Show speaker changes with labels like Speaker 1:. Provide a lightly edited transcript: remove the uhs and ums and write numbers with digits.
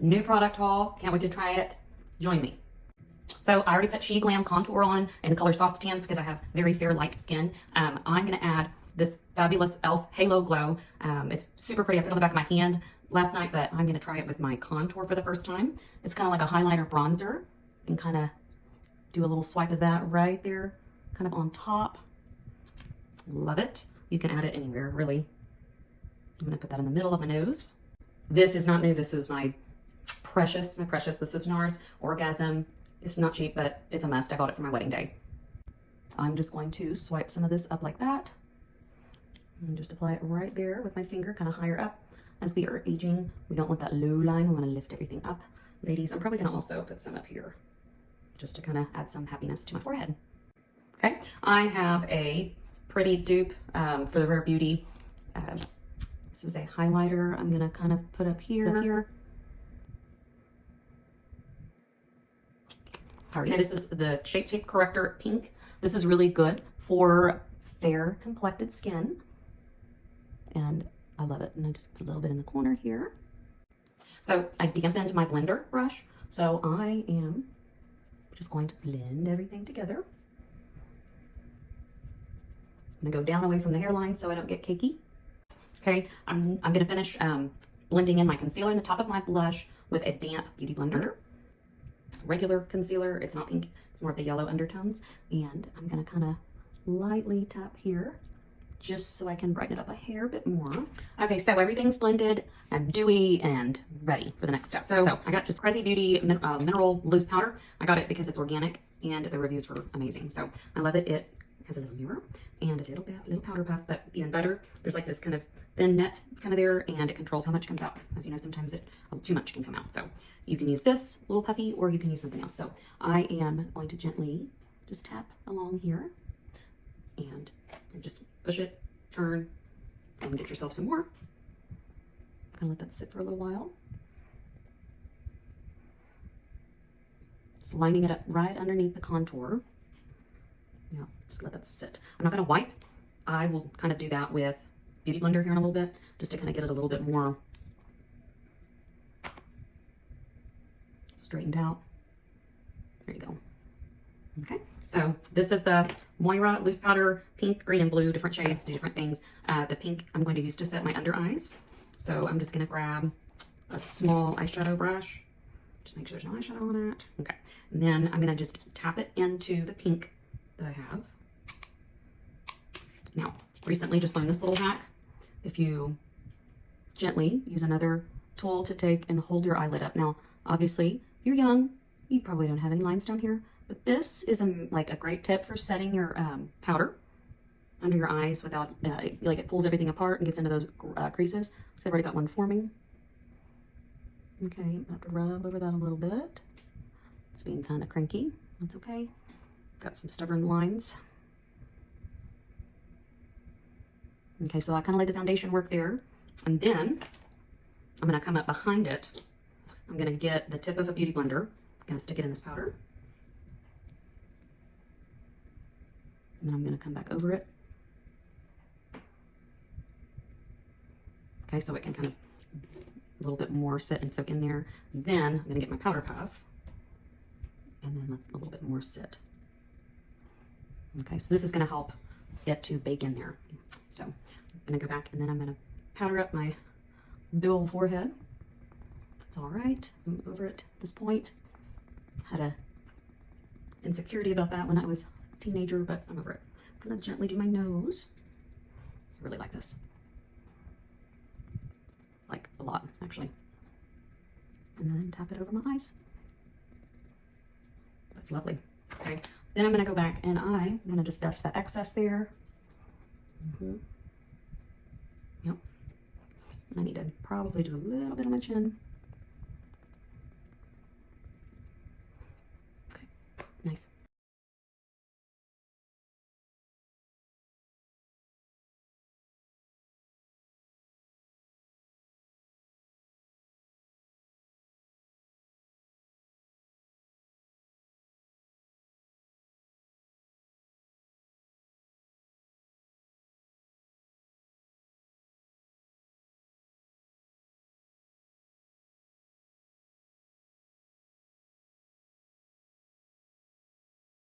Speaker 1: New product haul. Can't wait to try it. Join me. So I already put She Glam Contour on in the color Soft Tan because I have very fair light skin. I'm going to add this fabulous e.l.f. Halo Glow. It's super pretty. I put it on the back of my hand last night, but I'm going to try it with my contour for the first time. It's kind of like a highlighter bronzer. You can kind of do a little swipe of that right there, kind of on top. Love it. You can add it anywhere, really. I'm going to put that in the middle of my nose. This is not new. This is my precious. This is NARS Orgasm. It's not cheap, but it's a must. I bought it for my wedding day. I'm just going to swipe some of this up like that. And just apply it right there with my finger, kind of higher up. As we are aging, we don't want that low line. We want to lift everything up. Ladies, I'm probably going to also put some up here, just to kind of add some happiness to my forehead. Okay, I have a pretty dupe for the Rare Beauty. This is a highlighter I'm going to kind of put up here. Okay, this is the Shape Tape Corrector Pink. This is really good for fair complected skin. And I love it. And I just put a little bit in the corner here. So I dampened my blender brush. So I am just going to blend everything together. I'm gonna go down away from the hairline so I don't get cakey. Okay, I'm gonna finish blending in my concealer in the top of my blush with a damp beauty blender. Regular concealer, it's not pink, it's more of the yellow undertones. And I'm gonna kind of lightly tap here just so I can brighten it up a hair bit more. Okay, so everything's blended and dewy and ready for the next step. So I got just Crazy Beauty Mineral Loose Powder. I got it because it's organic and the reviews were amazing. So I love it. It has a little mirror and a little powder puff, but even better, there's like this kind of thin net kind of there, and it controls how much comes out. As you know, sometimes too much can come out. So you can use this little puffy or you can use something else. So I am going to gently just tap along here and just push it, turn, and get yourself some more. Kind of let that sit for a little while. Just lining it up right underneath the contour. Yeah, just let that sit. I'm not going to wipe. I will kind of do that with Beauty Blender here in a little bit, just to kind of get it a little bit more straightened out. There you go. Okay, so this is the Moira Loose Powder, pink, green, and blue, different shades, do different things. The pink I'm going to use to set my under eyes. So I'm just going to grab a small eyeshadow brush. Just make sure there's no eyeshadow on it. Okay, and then I'm going to just tap it into the pink that I have. Now, recently just learned this little hack. If you gently use another tool to take and hold your eyelid up. Now, obviously, if you're young, you probably don't have any lines down here, but this is like a great tip for setting your powder under your eyes without, like it pulls everything apart and gets into those creases. So I've already got one forming. Okay, I have to rub over that a little bit. It's being kind of cranky. That's okay. Got some stubborn lines. Okay, so I kind of laid the foundation work there. And then I'm going to come up behind it. I'm going to get the tip of a beauty blender. I'm going to stick it in this powder. And then I'm going to come back over it. Okay, so it can kind of a little bit more sit and soak in there. Then I'm going to get my powder puff. And then a little bit more sit. Okay, so this is going to help it to bake in there. So I'm going to go back and then I'm going to powder up my big old forehead. It's all right. I'm over it at this point. Had a insecurity about that when I was a teenager, but I'm over it. I'm going to gently do my nose. I really like this. Like a lot, actually. And then tap it over my eyes. That's lovely. Okay. Then I'm going to go back and I'm going to just dust that excess there. Yep. And I need to probably do a little bit on my chin. Okay. Nice.